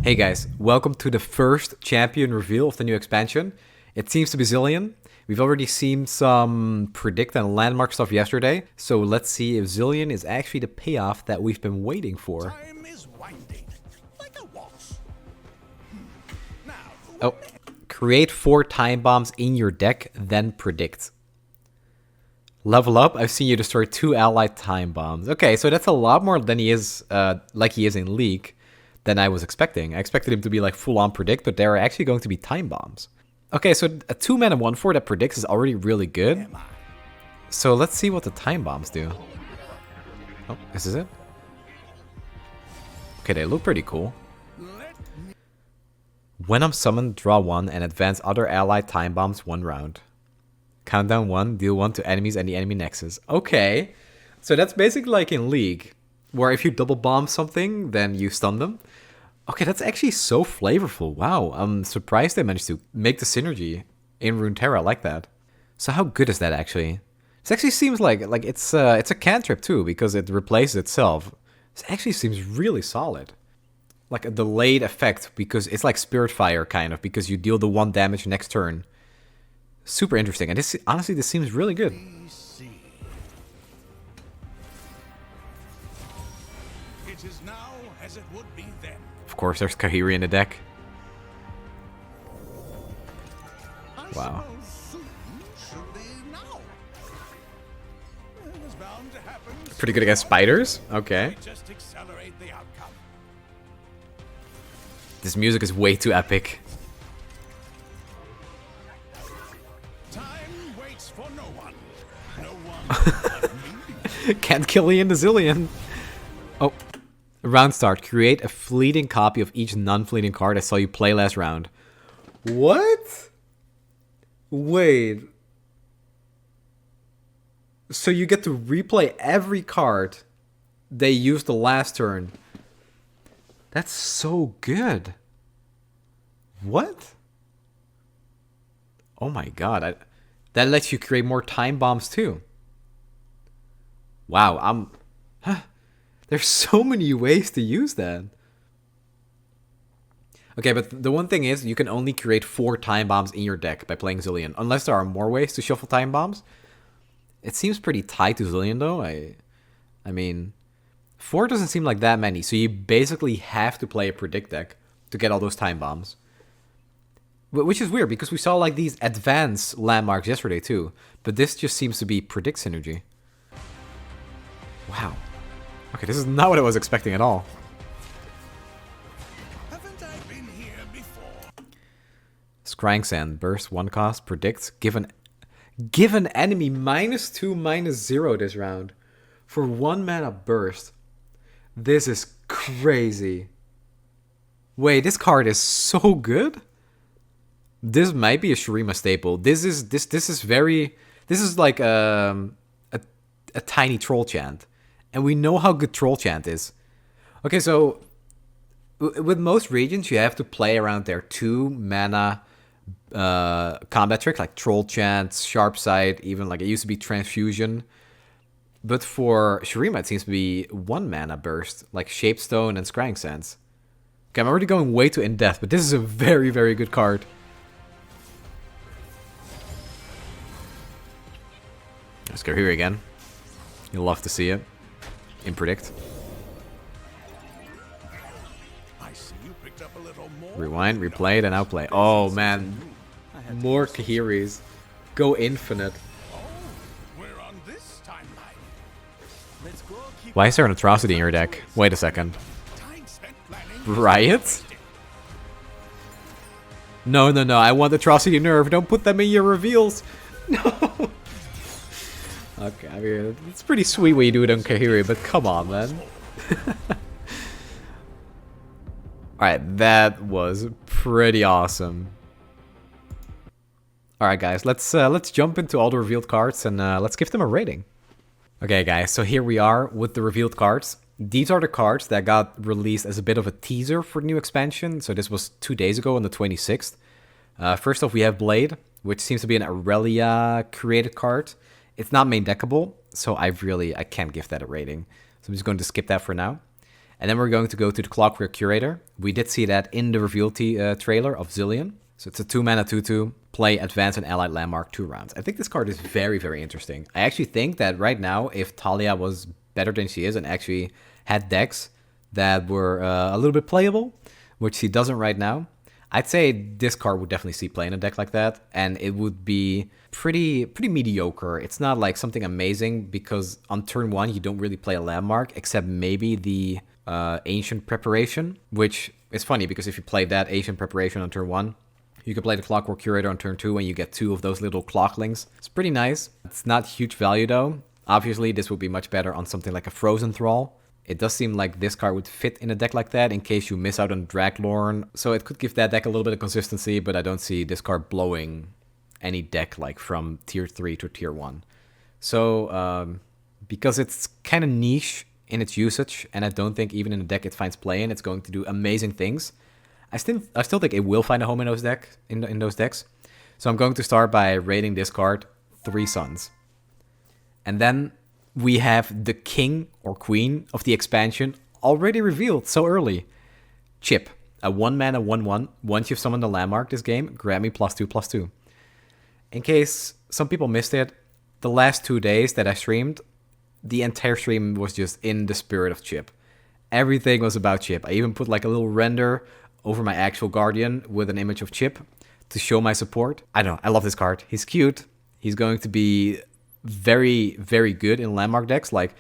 Hey guys, welcome to the first champion reveal of the new expansion. It seems to be Zilean. We've already seen some predict and landmark stuff yesterday, so let's see if Zilean is actually the payoff that we've been waiting for. Time is winding, like a watch. Oh, create 4 time bombs in your deck, then predict. Level up, I've seen you destroy 2 allied time bombs. Okay, so that's a lot more than he is, like he is in League, than I was expecting. I expected him to be like full-on predict, but there are actually going to be time bombs. Okay, so a 2-mana 1/4 that predicts is already really good. So let's see what the time bombs do. Oh, this is it? Okay, they look pretty cool. When I'm summoned, draw 1 and advance other allied time bombs 1 round. Countdown 1, deal 1 to enemies and the enemy nexus. Okay, so that's basically like in League, where if you double bomb something, then you stun them. Okay, that's actually so flavorful. Wow, I'm surprised they managed to make the synergy in Runeterra like that. So how good is that actually? This actually seems like it's a cantrip too, because it replaces itself. This actually seems really solid. Like a delayed effect, because it's like Spirit Fire kind of, because you deal the 1 damage next turn. Super interesting, and this honestly, this seems really good. It is now as it would be then. Of course, there's Kahiri in the deck. Wow. Pretty good against spiders. Okay. Just accelerate the outcome. This music is way too epic. Time waits for no one. No one but me. Can't kill Ian the Zilean. Oh. Round start. Create a fleeting copy of each non-fleeting card I saw you play last round. What? Wait. So you get to replay every card they used the last turn. That's so good. What? Oh my god. That lets you create more time bombs too. Wow, there's so many ways to use that. Okay, but the one thing is, you can only create 4 time bombs in your deck by playing Zilean, unless there are more ways to shuffle time bombs. It seems pretty tight to Zilean though. I mean, 4 doesn't seem like that many, so you basically have to play a predict deck to get all those time bombs. Which is weird, because we saw like these advanced landmarks yesterday too, but this just seems to be predict synergy. Wow. Okay, this is not what I was expecting at all. Haven't I been here before? Scrying Sand, burst 1 cost, predicts, give an enemy -2/-0 this round for 1 mana burst. This is crazy. Wait, this card is so good. This might be a Shurima staple. This is like a tiny troll chant. And we know how good Troll Chant is. Okay, so with most regions, you have to play around their 2 mana combat tricks, like Troll Chant, Sharp Sight, even like it used to be Transfusion. But for Shurima, it seems to be 1 mana burst, like Shapestone and Scrying Sands. Okay, I'm already going way too in-depth, but this is a very, very good card. Let's go here again. You'll love to see it. In predict. I see you picked up a little more. Rewind, replay, then outplay. Oh man. More Kahiris. Go infinite. Oh, we're on this timeline. Let's go. Why is there an atrocity in your deck? Wait a second. Time spent planning. Riot? No, I want atrocity nerve. Don't put them in your reveals. No. Okay, I mean, it's pretty sweet when you do it on Kahiri, but come on, man. Alright, that was pretty awesome. Alright guys, let's jump into all the revealed cards and let's give them a rating. Okay guys, so here we are with the revealed cards. These are the cards that got released as a bit of a teaser for the new expansion, so this was 2 days ago on the 26th. First off, we have Blade, which seems to be an Aurelia created card. It's not main deckable, so I can't give that a rating. So I'm just going to skip that for now. And then we're going to go to the Clockwork Curator. We did see that in the reveal trailer of Zilean. So it's a 2-mana 2/2, play Advanced and Allied Landmark 2 rounds. I think this card is very, very interesting. I actually think that right now, if Talia was better than she is and actually had decks that were a little bit playable, which she doesn't right now, I'd say this card would definitely see play in a deck like that, and it would be pretty mediocre. It's not like something amazing because on turn 1 you don't really play a landmark except maybe the Ancient Preparation, which is funny because if you play that Ancient Preparation on turn 1, you can play the Clockwork Curator on turn 2 and you get 2 of those little clocklings. It's pretty nice. It's not huge value though. Obviously, this would be much better on something like a Frozen Thrall. It does seem like this card would fit in a deck like that in case you miss out on Draglorn. So it could give that deck a little bit of consistency, but I don't see this card blowing any deck like from tier 3 to tier 1. So because it's kind of niche in its usage, and I don't think even in a deck it finds play in, it's going to do amazing things. I still think it will find a home in those decks. So I'm going to start by rating this card 3 suns. And then we have the king or queen of the expansion already revealed so early. Chip, a 1-mana 1/1. Once you've summoned a landmark this game, grant me +2/+2. In case some people missed it, the last 2 days that I streamed, the entire stream was just in the spirit of Chip. Everything was about Chip. I even put like a little render over my actual Guardian with an image of Chip to show my support. I don't know, I love this card. He's cute. He's going to be very, very good in landmark decks. Like,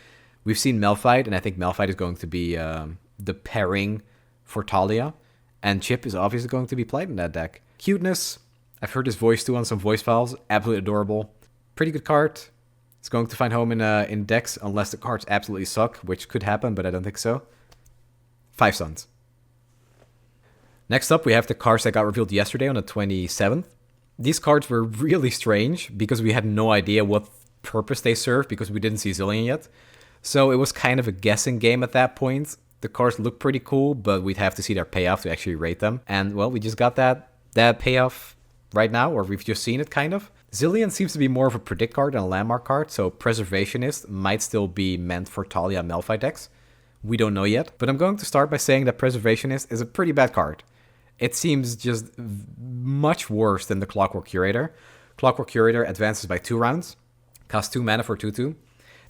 we've seen Malphite, and I think Malphite is going to be the pairing for Talia. And Chip is obviously going to be played in that deck. Cuteness, I've heard his voice too on some voice files. Absolutely adorable. Pretty good card. It's going to find home in decks unless the cards absolutely suck, which could happen, but I don't think so. 5 suns. Next up, we have the cards that got revealed yesterday on the 27th. These cards were really strange because we had no idea what purpose they serve because we didn't see Zilean yet. So it was kind of a guessing game at that point. The cards look pretty cool, but we'd have to see their payoff to actually rate them. And, well, we just got that payoff right now, or we've just seen it, kind of. Zilean seems to be more of a predict card than a landmark card, so Preservationist might still be meant for Talia and Malphite decks. We don't know yet, but I'm going to start by saying that Preservationist is a pretty bad card. It seems just much worse than the Clockwork Curator. Clockwork Curator advances by 2 rounds, costs 2 mana for 2/2.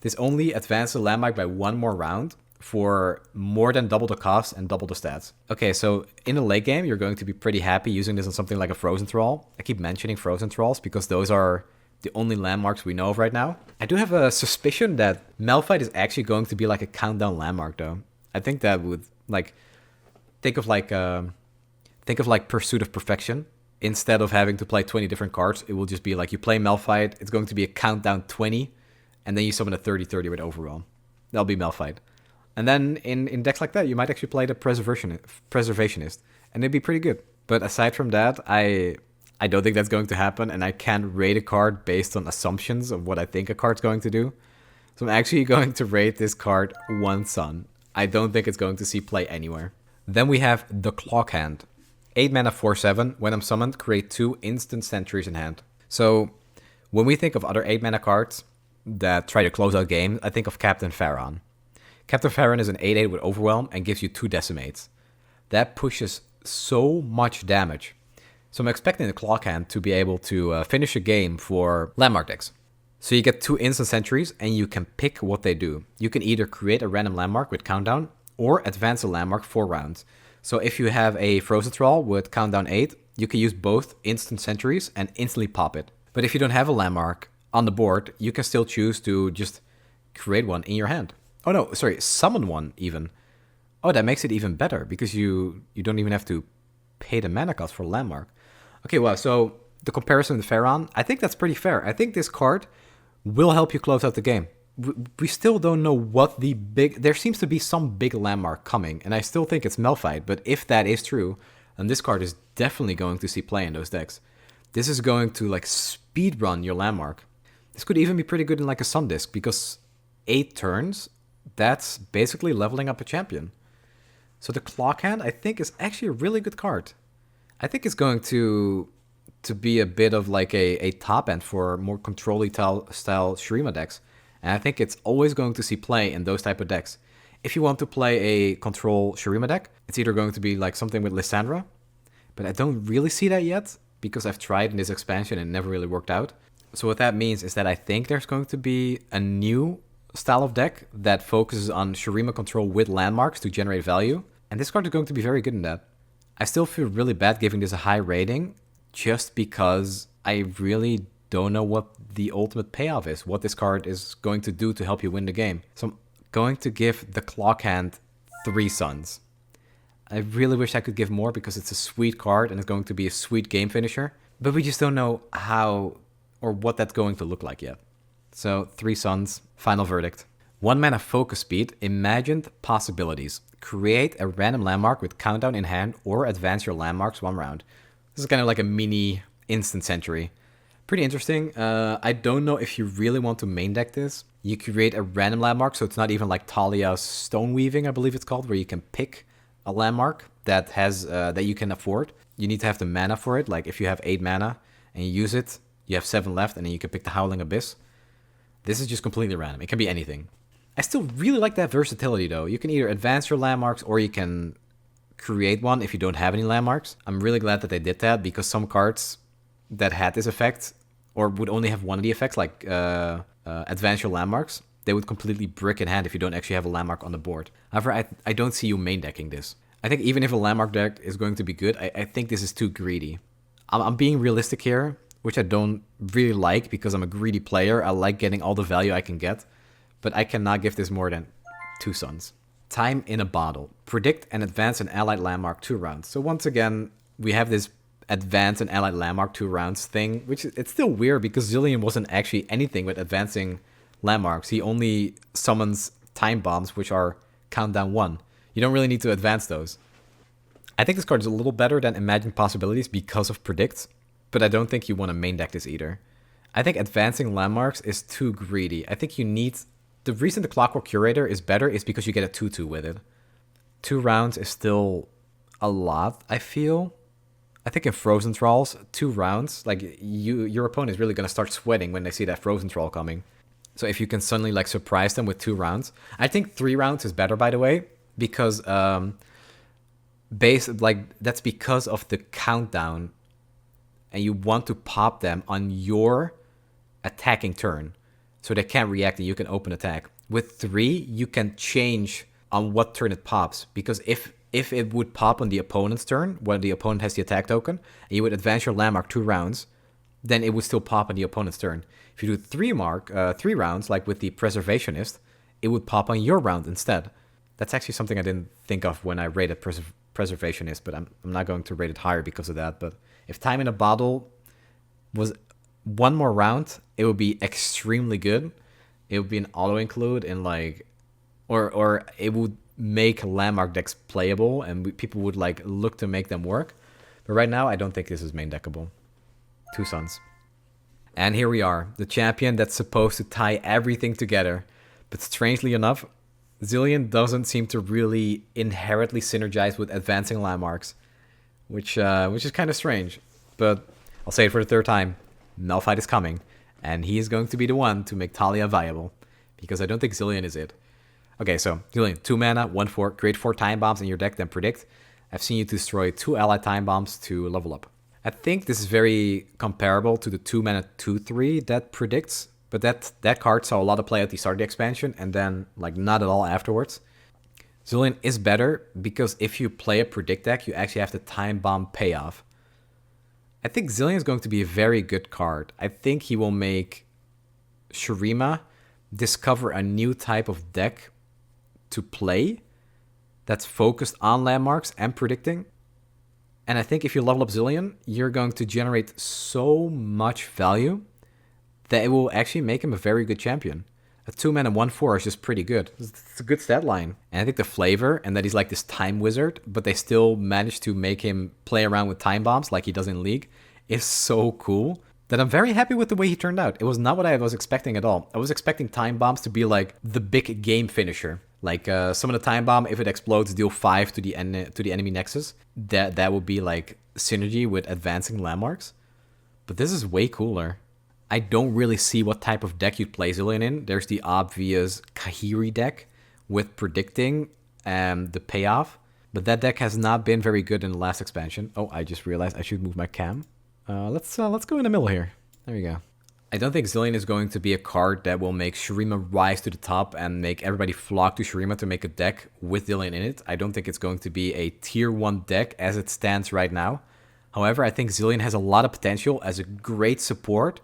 This only advances a landmark by 1 more round for more than double the cost and double the stats. Okay, so in the late game, you're going to be pretty happy using this on something like a Frozen Thrall. I keep mentioning Frozen Thralls because those are the only landmarks we know of right now. I do have a suspicion that Malphite is actually going to be like a countdown landmark, though. I think that would, like, think of like Pursuit of Perfection. Instead of having to play 20 different cards, it will just be like you play Malphite, it's going to be a countdown 20, and then you summon a 30/30 with Overwhelm. That'll be Malphite. And then in decks like that, you might actually play the Preservationist, and it'd be pretty good. But aside from that, I don't think that's going to happen, and I can't rate a card based on assumptions of what I think a card's going to do. So I'm actually going to rate this card 1 sun. I don't think it's going to see play anywhere. Then we have the Clock Hand. 8 mana 4/7. When I'm summoned, create 2 instant sentries in hand. So when we think of other 8 mana cards that try to close out games, I think of Captain Pharaon. Captain Pharaon is an 8/8 with Overwhelm and gives you 2 decimates. That pushes so much damage. So I'm expecting the Clock Hand to be able to finish a game for landmark decks. So you get 2 instant sentries and you can pick what they do. You can either create a random landmark with countdown or advance a landmark 4 rounds. So if you have a Frozen Thrall with countdown 8, you can use both instant sentries and instantly pop it. But if you don't have a landmark on the board, you can still choose to just create one in your hand. Oh no, sorry, summon one even. Oh, that makes it even better because you don't even have to pay the mana cost for a landmark. Okay, well, so the comparison with Pharaon, I think that's pretty fair. I think this card will help you close out the game. We still don't know what the big... There seems to be some big landmark coming, and I still think it's Malphite, but if that is true, then this card is definitely going to see play in those decks. This is going to, like, speedrun your landmark. This could even be pretty good in, like, a Sun Disc, because 8 turns, that's basically leveling up a champion. So the Clock Hand, I think, is actually a really good card. I think it's going to be a bit of, like, a top end for more control-y style Shurima decks. And I think it's always going to see play in those type of decks. If you want to play a control Shurima deck, it's either going to be like something with Lysandra, but I don't really see that yet because I've tried in this expansion and it never really worked out. So what that means is that I think there's going to be a new style of deck that focuses on Shurima control with landmarks to generate value, and this card is going to be very good in that. I still feel really bad giving this a high rating just because I really don't know what the ultimate payoff is, what this card is going to do to help you win the game. So I'm going to give the Clock Hand 3 suns. I really wish I could give more because it's a sweet card and it's going to be a sweet game finisher, but we just don't know how or what that's going to look like yet. So 3 suns, final verdict. 1 mana focus speed, imagined possibilities. Create a random landmark with countdown in hand or advance your landmarks 1 round. This is kind of like a mini instant century. Pretty interesting. I don't know if you really want to main deck this. You create a random landmark, so it's not even like Talia's Stone Weaving, I believe it's called, where you can pick a landmark that has that you can afford. You need to have the mana for it. Like if you have 8 mana and you use it, you have 7 left, and then you can pick the Howling Abyss. This is just completely random. It can be anything. I still really like that versatility though. You can either advance your landmarks or you can create one if you don't have any landmarks. I'm really glad that they did that because some cards that had this effect or would only have one of the effects, like advance your landmarks, they would completely brick in hand if you don't actually have a landmark on the board. However, I don't see you main decking this. I think even if a landmark deck is going to be good, I think this is too greedy. I'm being realistic here, which I don't really like because I'm a greedy player. I like getting all the value I can get, but I cannot give this more than 2 suns. Time in a bottle. Predict and advance an allied landmark 2 rounds. So once again, we have this advance an allied landmark 2 rounds thing, which it's still weird because Zilean wasn't actually anything with advancing landmarks. He only summons time bombs, which are countdown 1. You don't really need to advance those. I think this card is a little better than Imagined Possibilities because of Predict, but I don't think you want to main deck this either. I think advancing landmarks is too greedy. I think you need... The reason the Clockwork Curator is better is because you get a 2-2 with it. 2 rounds is still a lot, I feel. I think in Frozen Thralls, 2 rounds, like your opponent is really going to start sweating when they see that Frozen Thrall coming. So if you can suddenly like surprise them with 2 rounds. I think 3 rounds is better, by the way, because that's because of the countdown and you want to pop them on your attacking turn. So they can't react and you can open attack. With 3, you can change on what turn it pops. Because if it would pop on the opponent's turn, when the opponent has the attack token, and you would advance your landmark 2 rounds, then it would still pop on the opponent's turn. If you do 3 rounds, like with the Preservationist, it would pop on your round instead. That's actually something I didn't think of when I rated Preservationist, but I'm not going to rate it higher because of that. But if Time in a Bottle was 1 more round, it would be extremely good. It would be an auto-include in like... Or it would make landmark decks playable and people would like look to make them work. But right now, I don't think this is main deckable. 2 suns. And here we are, the champion that's supposed to tie everything together. But strangely enough, Zilean doesn't seem to really inherently synergize with advancing landmarks, which is kind of strange. But I'll say it for the 3rd time. Malphite is coming, and he is going to be the one to make Talia viable, because I don't think Zilean is it. Okay, so Zilean, 2 mana, 1/4, create 4 time bombs in your deck, then predict. I've seen you destroy 2 allied time bombs to level up. I think this is very comparable to the 2 mana 2/3 that predicts, but that card saw a lot of play at the start of the expansion, and then like not at all afterwards. Zilean is better because if you play a predict deck, you actually have the time bomb payoff. I think Zilean is going to be a very good card. I think he will make Shurima discover a new type of deck to play that's focused on landmarks and predicting. And I think if you level up Zilean, you're going to generate so much value that it will actually make him a very good champion. A 2 mana 1/4 is just pretty good. It's a good stat line. And I think the flavor, and that he's like this time wizard, but they still managed to make him play around with time bombs like he does in League, is so cool that I'm very happy with the way he turned out. It was not what I was expecting at all. I was expecting time bombs to be like the big game finisher. Like summon a time bomb, if it explodes, deal 5 to the enemy nexus. That would be like synergy with advancing landmarks. But this is way cooler. I don't really see what type of deck you'd play Zilean in. There's the obvious Kahiri deck, with predicting the payoff. But that deck has not been very good in the last expansion. Oh, I just realized I should move my cam. Let's go in the middle here. There we go. I don't think Zilean is going to be a card that will make Shurima rise to the top and make everybody flock to Shurima to make a deck with Zilean in it. I don't think it's going to be a tier 1 deck as it stands right now. However, I think Zilean has a lot of potential as a great support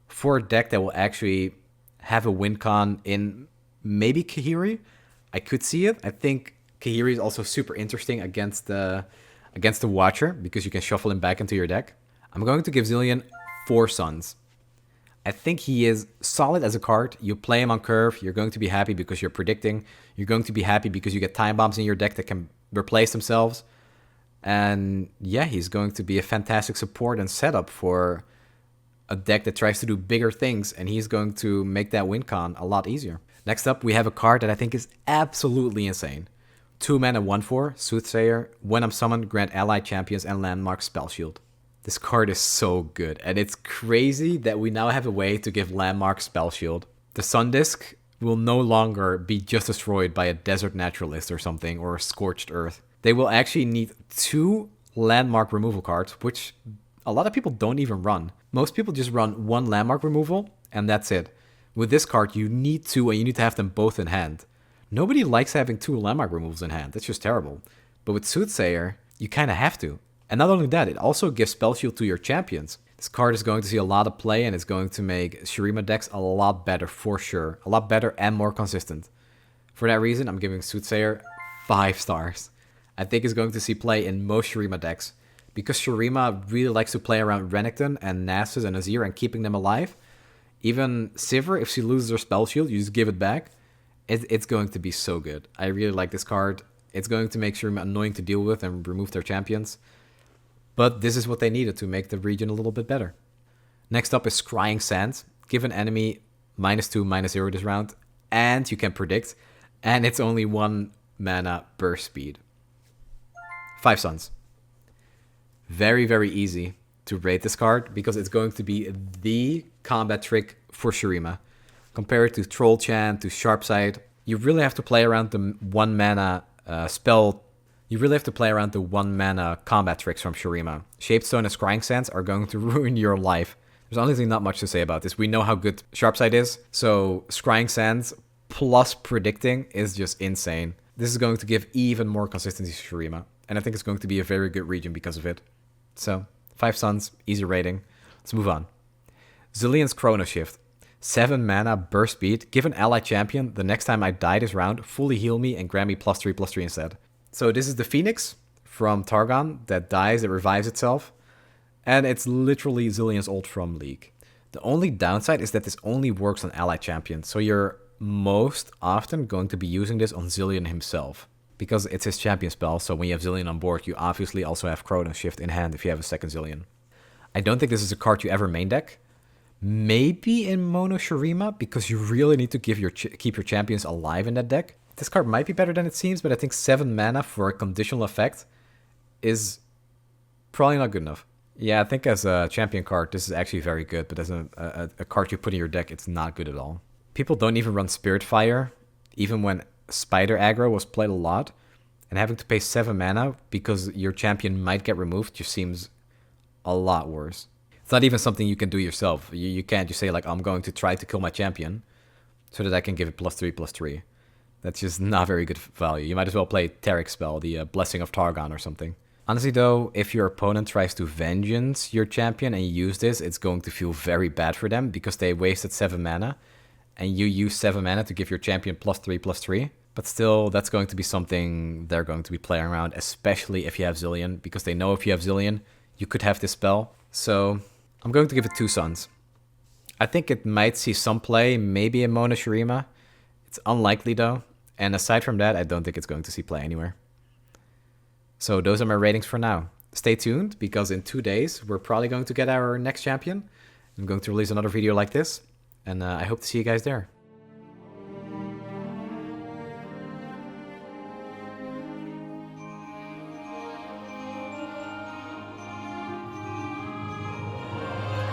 for a deck that will actually have a win con in maybe Kahiri. I could see it. I think Kahiri is also super interesting against the Watcher because you can shuffle him back into your deck. I'm going to give Zilean 4 Suns. I think he is solid as a card. You play him on curve, you're going to be happy because you're predicting. You're going to be happy because you get time bombs in your deck that can replace themselves. And yeah, he's going to be a fantastic support and setup for a deck that tries to do bigger things, and he's going to make that win con a lot easier. Next up, we have a card that I think is absolutely insane. 2 mana 1/4, Soothsayer. When I'm summoned, grant allied champions and landmarks spell shield. This card is so good, and it's crazy that we now have a way to give landmark spell shield. The Sun Disk will no longer be just destroyed by a Desert Naturalist or something, or a Scorched Earth. They will actually need 2 landmark removal cards, which a lot of people don't even run. Most people just run 1 landmark removal, and that's it. With this card, you need 2, and you need to have them both in hand. Nobody likes having 2 landmark removals in hand. That's just terrible. But with Soothsayer, you kind of have to. And not only that, it also gives spell shield to your champions. This card is going to see a lot of play, and it's going to make Shurima decks a lot better for sure. A lot better and more consistent. For that reason, I'm giving Soothsayer 5 stars. I think it's going to see play in most Shurima decks. Because Shurima really likes to play around Renekton and Nasus and Azir and keeping them alive. Even Sivir, if she loses her spell shield, you just give it back. It's going to be so good. I really like this card. It's going to make Shurima annoying to deal with and remove their champions. But this is what they needed to make the region a little bit better. Next up is Scrying Sand. Give an enemy -2, -0 this round. And you can predict. And it's only 1 mana burst speed. 5 Suns. Very, very easy to rate this card because it's going to be the combat trick for Shurima. Compared to Troll Chant, to Sharpsight, you really have to play around the 1 mana spell. You really have to play around the 1 mana combat tricks from Shurima. Shapestone and Scrying Sands are going to ruin your life. There's honestly not much to say about this. We know how good Sharpsight is, so Scrying Sands plus predicting is just insane. This is going to give even more consistency to Shurima, and I think it's going to be a very good region because of it. So, 5 Suns, easy rating. Let's move on. Zilean's Chrono Shift. 7 mana, burst speed. Give an ally champion, the next time I die this round, fully heal me and grant me +3/+3 instead. So this is the Phoenix from Targon that dies, it revives itself. And it's literally Zilean's ult from League. The only downside is that this only works on ally champions. So you're most often going to be using this on Zilean himself. Because it's his champion spell, so when you have Zilean on board, you obviously also have Chrono Shift in hand if you have a second Zilean. I don't think this is a card you ever main deck. Maybe in Mono Shurima, because you really need to keep your champions alive in that deck. This card might be better than it seems, but I think 7 mana for a conditional effect is probably not good enough. Yeah, I think as a champion card, this is actually very good, but as a card you put in your deck, it's not good at all. People don't even run Spirit Fire, even when Spider aggro was played a lot, and having to pay 7 mana because your champion might get removed just seems a lot worse. It's not even something you can do yourself. You can't just say, like, I'm going to try to kill my champion so that I can give it +3/+3. That's just not very good value. You might as well play Tarek's spell, the Blessing of Targon or something. Honestly, though, if your opponent tries to vengeance your champion and you use this, it's going to feel very bad for them because they wasted 7 mana and you use 7 mana to give your champion +3/+3. But still, that's going to be something they're going to be playing around, especially if you have Zilean, because they know if you have Zilean, you could have this spell. So I'm going to give it 2 Suns. I think it might see some play, maybe in Mono Shurima. It's unlikely, though. And aside from that, I don't think it's going to see play anywhere. So those are my ratings for now. Stay tuned, because in 2 days, we're probably going to get our next champion. I'm going to release another video like this, and I hope to see you guys there.